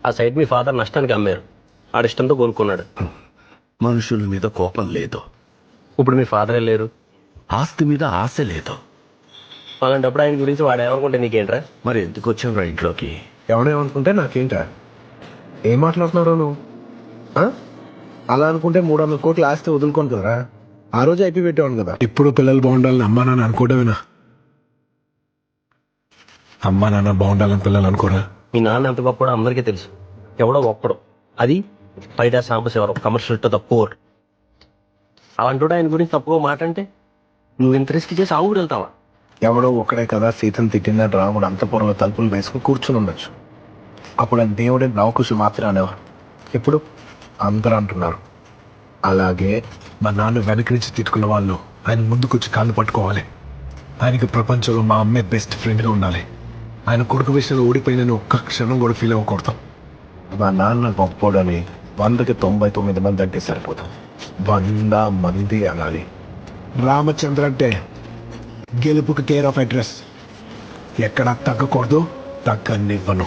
ఆ సైట్ మీ ఫాదర్ నష్టానికి అమ్మారు, ఆడిష్టంతో కొనుక్కున్నాడు. మనుషుల మీద కోపం లేదు, ఇప్పుడు మీ ఫాదరే లేరు. ఆస్తి మీద ఆశ లేదు. అలాంటప్పుడు ఆయన గురించి వాడు ఏమనుకుంటే నీకేంట్రా? మరి ఎందుకు వచ్చావురా ఇంట్లోకి? ఎవడేమనుకుంటే నాకేంటా? ఏం మాట్లాడుతున్నావు నువ్వు? ఆ? అలా అనుకుంటే 300 కోట్లు ఆస్తి వదులుకోను కదరా. ఆ రోజు అయిపోయి పెట్టేవాను కదా. ఇప్పుడు పిల్లలు బాగుండాలని అమ్మా నాన్న అనుకోవడమేనా? అమ్మా నాన్న బాగుండాలని పిల్లలు అనుకోరా? మీ నాన్న ఎంత గొప్పడో అందరికీ తెలుసు. ఎవడో ఒక్కడు, అది Paida Sambasiva Rao, commercial to the poor. అలాంటి ఆయన గురించి తప్పుగా మాట అంటే నువ్వు ఇంత రిస్క్ చేసి ఆ ఊరు వెళ్తావా? ఎవడో ఒక్కడే కదా సీతను తిట్టిందని రాముడు అంతఃపురంలో తలుపులు వేసుకుని కూర్చుని ఉండొచ్చు. అప్పుడు ఆయన దేవుడే నవకుశి మాత్రం అనేవారు. ఇప్పుడు అందరూ అంటున్నారు. అలాగే మా నాన్న వెనక నుంచి తిట్టుకున్న వాళ్ళు ఆయన ముందుకొచ్చి కాళ్ళు పట్టుకోవాలి. ఆయనకి ప్రపంచంలో మా అమ్మే బెస్ట్ ఫ్రెండ్గా ఉండాలి. ఆయన కొడుకు విషయంలో ఓడిపోయినని ఒక్క క్షణం కూడా ఫీల్ అవ్వకూడదు. మా నాన్న గొప్పోడని 100కి 99 మంది అంటే సరిపోతుంది. 100 మంది అనాలి. రామచంద్ర అంటే గెలుపుకి కేర్ ఆఫ్ అడ్రస్. ఎక్కడ తగ్గకూడదు, తగ్గనివ్వను.